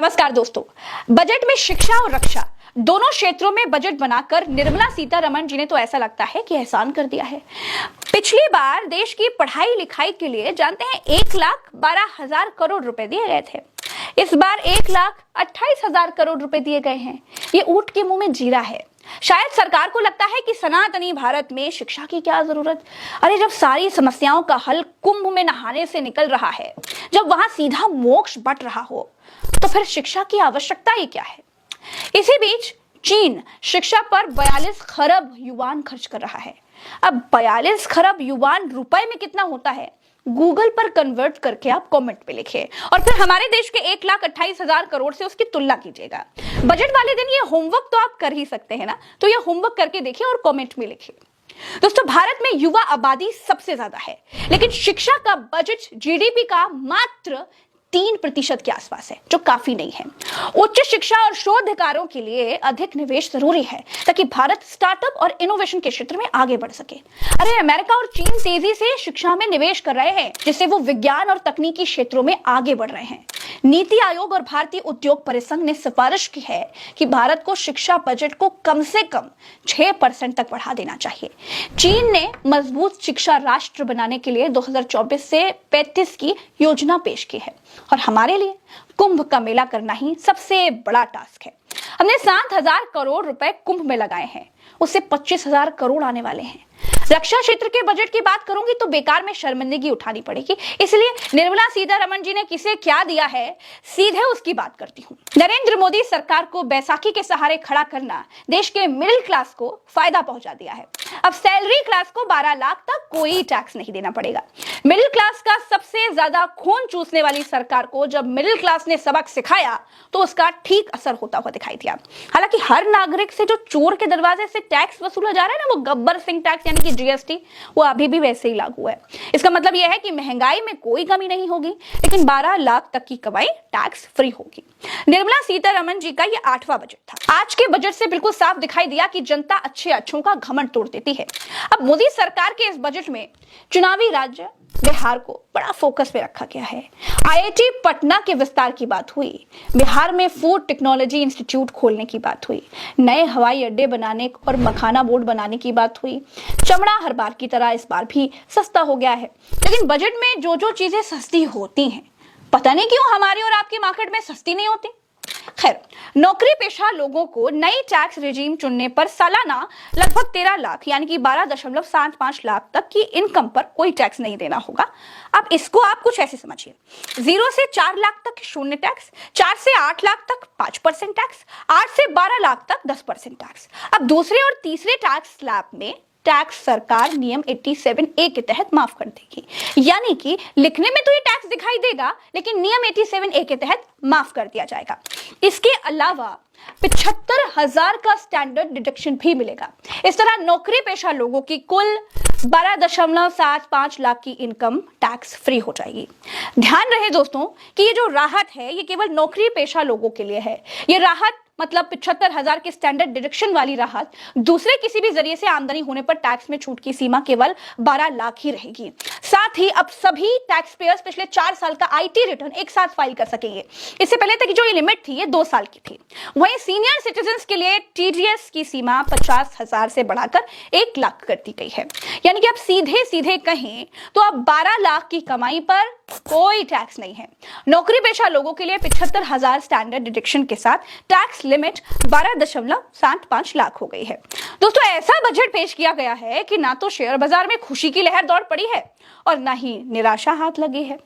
नमस्कार दोस्तों, बजट में शिक्षा और रक्षा दोनों क्षेत्रों में बजट बनाकर निर्मला सीतारमण जी ने तो ऐसा लगता है कि एहसान कर दिया है। पिछली बार देश की पढ़ाई लिखाई के लिए जानते हैं 1,12,000 करोड़ रुपए दिए गए थे। इस बार 1,28,000 करोड़ रुपए दिए गए हैं। ये ऊंट के मुंह में जीरा है। शायद सरकार को लगता है कि सनातनी भारत में शिक्षा की क्या जरूरत। अरे जब सारी समस्याओं का हल कुंभ में नहाने से निकल रहा है, जब वहां सीधा मोक्ष बट रहा हो, तो फिर शिक्षा की आवश्यकता ही क्या है। इसी बीच चीन शिक्षा पर 42 खरब युआन खर्च कर रहा है। अब 42 खरब युआन रुपए में कितना होता है, गूगल पर कन्वर्ट करके आप कमेंट पे लिखिए और फिर हमारे देश के 1,28,000 करोड़ से उसकी तुलना कीजिएगा। बजट वाले दिन ये होमवर्क तो आप कर ही सकते हैं ना, तो ये होमवर्क करके देखिए और कमेंट में लिखिए। दोस्तों, भारत में युवा आबादी सबसे ज्यादा है, लेकिन शिक्षा का बजट जीडीपी का मात्र 3% के आसपास है, जो काफी नहीं है। उच्च शिक्षा और शोध कार्यों के लिए अधिक निवेश जरूरी है ताकि भारत स्टार्टअप और इनोवेशन के क्षेत्र में आगे बढ़ सके। अरे अमेरिका और चीन तेजी से शिक्षा में निवेश कर रहे हैं, जिससे वो विज्ञान और तकनीकी क्षेत्रों में आगे बढ़ रहे हैं। नीति आयोग और भारतीय उद्योग परिसंघ ने सिफारिश की है कि भारत को शिक्षा बजट को कम से कम 6% तक बढ़ा देना चाहिए। चीन ने मजबूत शिक्षा राष्ट्र बनाने के लिए 2024 से 35 की योजना पेश की है और हमारे लिए कुंभ का मेला करना ही सबसे बड़ा टास्क है। हमने 7,000 करोड़ रुपए कुंभ में लगाए हैं, उससे 25,000 करोड़ आने वाले हैं। रक्षा क्षेत्र के बजट की बात करूंगी तो बेकार में शर्मिंदगी उठानी पड़ेगी, इसलिए निर्मला सीतारमण जी ने किसे क्या दिया है, सीधे उसकी बात करती हूँ। नरेंद्र मोदी सरकार को बैसाखी के सहारे खड़ा करना देश के मिडिल क्लास को फायदा पहुंचा दिया है। अब सैलरी क्लास को 12 लाख तक कोई टैक्स नहीं देना पड़ेगा। मिडिल क्लास का सबसे ज्यादा खून चूसने वाली सरकार को जब मिडिल क्लास ने सबक सिखाया तो उसका ठीक असर होता हुआ दिखाई दिया। हालांकि हर नागरिक से जो चोर के दरवाजे से टैक्स वसूला जा रहा है ना, वो गब्बर सिंह टैक्स यानी कि जीएसटी, वो अभी भी वैसे ही लागू है। इसका मतलब यह है कि महंगाई में कोई कमी नहीं होगी, लेकिन 12 लाख तक की कमाई टैक्स फ्री होगी। निर्मला सीतारमण जी का ये 8वां बजट था। आज के बजट से बिल्कुल साफ दिखाई दिया कि जनता अच्छे अच्छों का घमंड तोड़ देती है। अब मोदी सरकार के इस बजट में चुनावी राज्य बिहार को बड़ा फोकस में रखा गया है। आईआईटी पटना के विस्तार की बात हुई, बिहार में फूड टेक्नोलॉजी इंस्टीट्यूट खोलने की बात हुई, नए हवाई अड्डे बनाने और मखाना बोर्ड बनाने की बात हुई। चमड़ा हर बार की तरह इस बार भी सस्ता हो गया है। लेकिन बजट में जो जो चीजें सस्ती होती हैं, पता नहीं क्यों हमारी और आपकी मार्केट में सस्ती नहीं होती। खैर, नौकरी पेशा लोगों को नई टैक्स रेजिम चुनने पर सालाना लगभग 13 लाख यानी कि 12.75 लाख तक की इनकम पर कोई टैक्स नहीं देना होगा। अब इसको आप कुछ ऐसे समझिए, 0 से 4 लाख तक शून्य टैक्स, 4 से 8 लाख तक 5% टैक्स, 8 से 12 लाख तक 10% टैक्स। अब दूसरे और तीसरे टैक्स स्लैब में टैक्स सरकार नियम 87A के तहत माफ कर देगी, यानी कि लिखने में तो ये टैक्स दिखाई देगा, लेकिन नियम 87A के तहत माफ कर दिया जाएगा। इसके अलावा 75,000 का स्टैंडर्ड डिडक्शन भी मिलेगा। इस तरह नौकरी पेशा लोगों की कुल 12.75 लाख की इनकम टैक्स फ्री हो जाएगी। ध्यान रहे दोस्तों कि ये जो राहत है ये केवल नौकरी पेशा लोगों के लिए है। ये राहत मतलब 75,000 के स्टैंडर्ड डिडक्शन वाली राहत दूसरे किसी भी जरिए से आमदनी होने पर टैक्स में छूट की सीमा केवल 12 लाख ही रहेगी। साथ ही अब सभी टैक्स पेयर्स पिछले 4 साल का आईटी रिटर्न एक साथ फाइल कर सकेंगे। इससे पहले तक जो ये लिमिट थी ये 2 साल की थी। वहीं सीनियर सिटीजन्स के लिए टीडीएस की सीमा 50,000 से बढ़ाकर 1 लाख कर दी गई है। यानी कि अब सीधे सीधे कहें तो अब 12 लाख की कमाई पर कोई टैक्स नहीं है। नौकरी पेशा लोगों के लिए 75,000 स्टैंडर्ड डिडक्शन के साथ टैक्स लिमिट 12.75 लाख हो गई है। दोस्तों, ऐसा बजट पेश किया गया है कि ना तो शेयर बाजार में खुशी की लहर दौड़ पड़ी है और ना ही निराशा हाथ लगी है।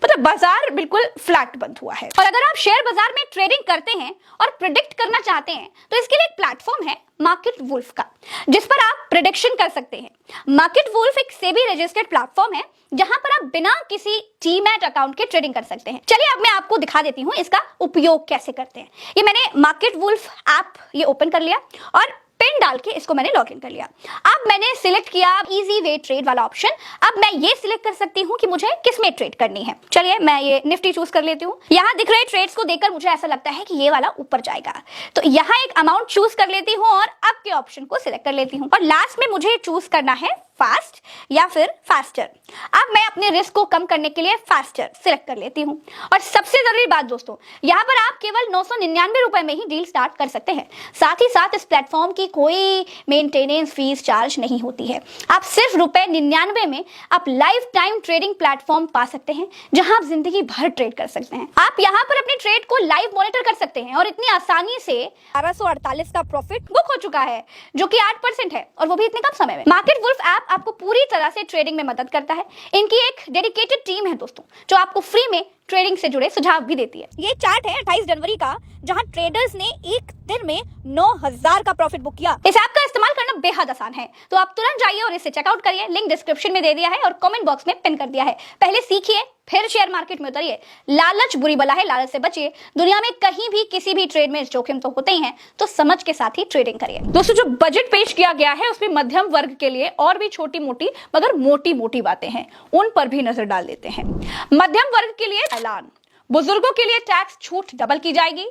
मतलब बाजार बिल्कुल फ्लैट बंद हुआ है। और अगर आप शेयर बाजार में ट्रेडिंग करते हैं और प्रिडिक्ट करना चाहते हैं तो इसके लिए एक प्लेटफॉर्म है मार्केट वुल्फ का, जिस पर आप प्रेडिक्शन कर सकते हैं। मार्केट वुल्फ एक सेबी रजिस्टर्ड प्लेटफॉर्म है जहां पर आप बिना किसी डीमैट अकाउंट के ट्रेडिंग कर सकते हैं। चलिए अब मैं आपको दिखा देती हूं इसका उपयोग कैसे करते हैं। ये मैंने मार्केट वुल्फ ऐप ये ओपन कर लिया और पिन डाल के इसको मैंने लॉगिन कर लिया। अब मैंने सिलेक्ट किया इजी वे ट्रेड वाला ऑप्शन। अब मैं ये सिलेक्ट कर सकती हूँ कि मुझे किस में ट्रेड करनी है। चलिए मैं ये निफ्टी चूज कर लेती हूँ। यहाँ दिख रहे ट्रेड्स को देखकर मुझे ऐसा लगता है कि ये वाला ऊपर जाएगा, तो यहाँ एक अमाउंट चूज कर लेती हूँ और अब के ऑप्शन को सिलेक्ट कर लेती हूँ और लास्ट में मुझे चूज करना है फास्ट या फिर फास्टर। अब मैं अपने रिस्क को कम करने के लिए फास्टर सिलेक्ट कर लेती हूँ। और सबसे जरूरी बात दोस्तों, यहाँ पर आप केवल 999 रुपए में ही डील स्टार्ट कर सकते हैं। साथ ही साथ इस प्लेटफॉर्म की कोई मेंटेनेंस फीस चार्ज नहीं होती है। आप सिर्फ ₹99 में आप लाइफ टाइम ट्रेडिंग प्लेटफॉर्म पा सकते हैं, जहां आप जिंदगी भर ट्रेड कर सकते हैं। आप यहाँ पर अपने ट्रेड को लाइव मॉनिटर कर सकते हैं और इतनी आसानी से 1248 का प्रॉफिट बुक हो चुका है, जो कि 8% है, और वो भी इतने कम समय में। मार्केट वुल्फ ऐप आपको पूरी तरह से ट्रेडिंग में मदद करता है। इनकी एक डेडिकेटेड टीम है दोस्तों, जो आपको फ्री में ट्रेडिंग से जुड़े सुझाव भी देती है। ये चार्ट है 28 जनवरी का, जहां ट्रेडर्स ने एक दिन में 9000 का प्रॉफिट बुक किया। इस ऐप का इस्तेमाल करना बेहद आसान है, तो आप तुरंत जाइए और इसे चेकआउट करिए। लिंक डिस्क्रिप्शन में दे दिया है और कमेंट बॉक्स में पिन कर दिया है। पहले सीखिए, फिर शेयर मार्केट में उतरिए। लालच बुरी बला है, लालच से बचिए। दुनिया में कहीं भी किसी भी ट्रेड में जोखिम तो होते ही हैं, तो समझ के साथ ही ट्रेडिंग करिए। दोस्तों, जो बजट पेश किया गया है उसमें मध्यम वर्ग के लिए और भी छोटी मोटी मगर मोटी मोटी बातें हैं, उन पर भी नजर डाल देते हैं। मध्यम वर्ग के लिए ऐलान, बुजुर्गों के लिए टैक्स छूट डबल की जाएगी।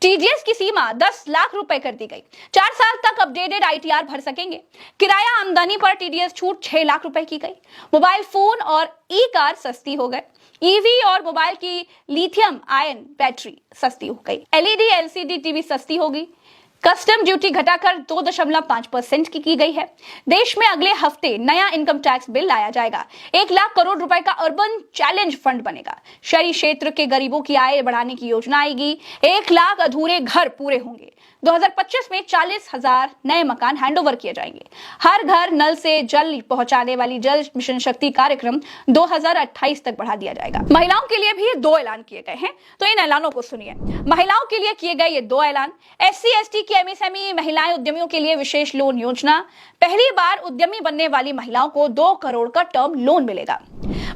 टीडीएस की सीमा 10 लाख रुपए कर दी गई। 4 साल तक अपडेटेड आईटीआर भर सकेंगे। किराया आमदनी पर टीडीएस छूट 6 लाख रुपए की गई। मोबाइल फोन और ई कार सस्ती हो गए। ईवी और मोबाइल की लिथियम आयन बैटरी सस्ती हो गई। एलईडी एलसीडी टीवी सस्ती होगी। कस्टम ड्यूटी घटाकर 2.5% की गई है। देश में अगले हफ्ते नया इनकम टैक्स बिल लाया जाएगा। 1 लाख करोड़ रुपए का अर्बन चैलेंज फंड बनेगा। शहरी क्षेत्र के गरीबों की आय बढ़ाने की योजना आएगी। 1 लाख अधूरे घर पूरे होंगे। 2025 में 40,000 नए मकान हैंडओवर किए जाएंगे। हर घर नल से जल पहुंचाने वाली जल मिशन शक्ति कार्यक्रम 2028 तक बढ़ा दिया जाएगा। महिलाओं के लिए भी 2 ऐलान किए गए हैं, तो इन ऐलानों को सुनिए। महिलाओं के लिए किए गए ये 2 ऐलान। SC/ST की एमएसएमई महिलाएं उद्यमियों के लिए विशेष लोन योजना। पहली बार उद्यमी बनने वाली महिलाओं को 2 करोड़ का टर्म लोन मिलेगा।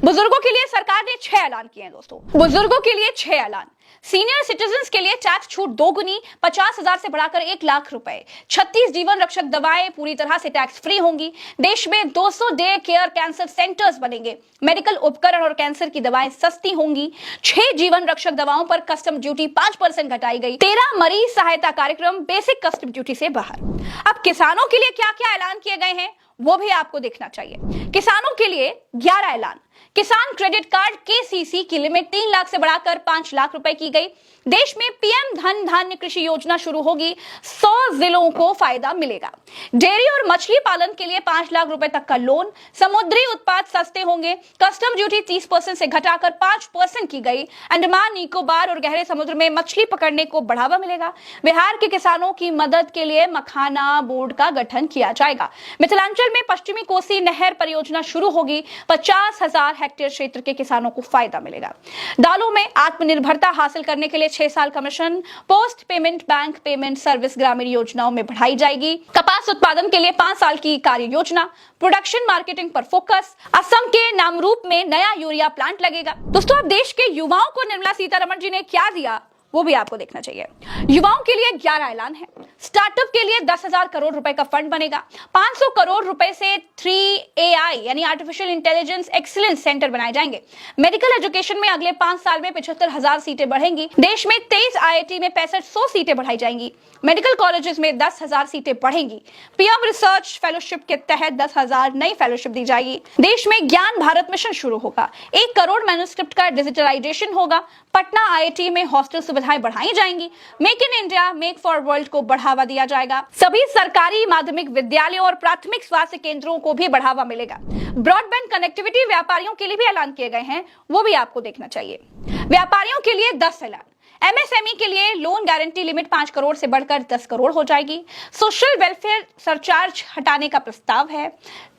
बुजुर्गों के लिए सरकार ने 6 ऐलान किए हैं दोस्तों। बुजुर्गों के लिए 6 ऐलान। सीनियर सिटीजन्स के लिए टैक्स छूट 2 गुनी, 50,000 से बढ़ाकर 1 लाख रुपए। 36 जीवन रक्षक दवाएं पूरी तरह से टैक्स फ्री होंगी। देश में 200 डे केयर कैंसर सेंटर्स बनेंगे। मेडिकल उपकरण और कैंसर की दवाएं सस्ती होंगी। 6 जीवन रक्षक दवाओं पर कस्टम ड्यूटी 5% घटाई गई। 13 मरीज सहायता कार्यक्रम बेसिक कस्टम ड्यूटी से बाहर। अब किसानों के लिए क्या क्या ऐलान किए गए हैं, वो भी आपको देखना चाहिए। किसानों के लिए 11 ऐलान। किसान क्रेडिट कार्ड KCC की लिमिट 3 लाख से बढ़ाकर 5 लाख रुपए की गई। देश में पीएम धन धान्य कृषि योजना शुरू होगी। 100 जिलों को फायदा मिलेगा। डेयरी और मछली पालन के लिए 5 लाख रुपए तक का लोन। समुद्री उत्पाद सस्ते होंगे। कस्टम ड्यूटी 30% से घटाकर 5% की गई। अंडमान निकोबार और गहरे समुद्र में मछली पकड़ने को बढ़ावा मिलेगा। बिहार के किसानों की मदद के लिए मखाना बोर्ड का गठन किया जाएगा। मिथिलांचल में पश्चिमी कोसी नहर परियोजना शुरू होगी। 50,000 हेक्टेयर क्षेत्र के किसानों को फायदा मिलेगा। दालों में आत्मनिर्भरता हासिल करने के लिए 6 साल का mission. Post payment bank payment service ग्रामीण योजनाओं में बढ़ाई जाएगी। कपास उत्पादन के लिए 5 साल की कार्य योजना। प्रोडक्शन मार्केटिंग पर फोकस। असम के नामरूप में नया यूरिया प्लांट लगेगा। दोस्तों, अब देश के युवाओं को निर्मला सीतारमण जी ने क्या दिया, वो भी आपको देखना चाहिए। युवाओं के लिए 11 ऐलान है। स्टार्टअप के लिए 10,000 करोड़ रुपए का फंड बनेगा। 500 करोड़ रुपए से 3AI यानी आर्टिफिशियल इंटेलिजेंस एक्सीलेंस सेंटर बनाए जाएंगे। मेडिकल एजुकेशन में अगले 5 साल में 75,000 सीटें बढ़ेंगी। देश में 23 IIT में 6500 सीटें बढ़ाई जाएंगी। मेडिकल कॉलेजेस में 10,000 सीटें बढ़ेंगी। पीएम रिसर्च फेलोशिप के तहत 10,000 नई फेलोशिप दी जाएगी। देश में ज्ञान भारत मिशन शुरू होगा। 1 करोड़ मैन्युस्क्रिप्ट का डिजिटलाइजेशन होगा। पटना IIT में हॉस्टल सुविधाएं बढ़ाई जाएंगी। Make in India make for world को बढ़ावा दिया जाएगा। सभी सरकारी माध्यमिक विद्यालयों और प्राथमिक स्वास्थ्य केंद्रों को भी बढ़ावा मिलेगा। ब्रॉडबैंड कनेक्टिविटी व्यापारियों के लिए भी ऐलान किए गए हैं, वो भी आपको देखना चाहिए। व्यापारियों के लिए 10 ऐलान। MSME के लिए लोन गारंटी लिमिट 5 करोड़ से बढ़कर 10 करोड़ हो जाएगी। सोशल वेलफेयर सरचार्ज हटाने का प्रस्ताव है।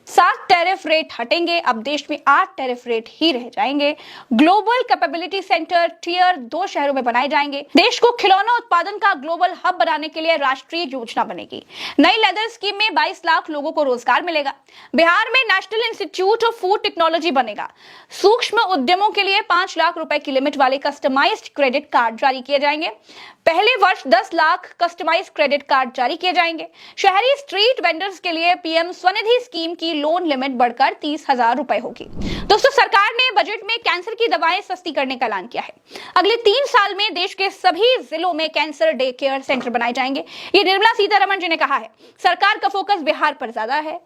7 टैरिफ रेट हटेंगे। अब देश में 8 टैरिफ रेट ही रह जाएंगे। ग्लोबल कैपेबिलिटी सेंटर टियर 2 शहरों में बनाए जाएंगे। देश को खिलौना उत्पादन का ग्लोबल हब बनाने के लिए राष्ट्रीय योजना बनेगी। नई लेदर स्कीम में 22 लाख लोगों को रोजगार मिलेगा। बिहार में national institute of food technology बनेगा। सूक्ष्म उद्यमों के लिए 5 लाख रुपए की लिमिट वाले कस्टमाइज्ड क्रेडिट कार्ड जारी किए जाएंगे। पहले वर्ष 10 लाख कस्टमाइज्ड क्रेडिट कार्ड जारी किए जाएंगे। शहरी स्ट्रीट वेंडर्स के लिए पीएम स्वनिधि स्कीम की लोन लिमिट बढ़कर 30,000 रुपए होगी। दोस्तों, सरकार ने बजट में कैंसर की दवाएं सस्ती करने का ऐलान किया है। अगले 3 साल में देश के सभी जिलों में कैंसर डे केयर सेंटर बनाए जाएंगे। ये निर्मला सीतारमण जी ने कहा है। सरकार का फोकस बिहार पर ज्यादा है।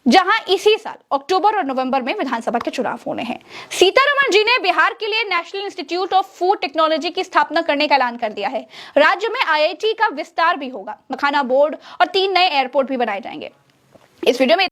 जहां इसी साल अक्टूबर और नवंबर में विधानसभा के चुनाव होने हैं। सीतारमण जी ने बिहार के लिए national institute of food technology की स्थापना करने का ऐलान कर दिया है। राज्य में IIT का विस्तार भी होगा, मखाना बोर्ड और 3 नए एयरपोर्ट भी बनाए जाएंगे। इस वीडियो में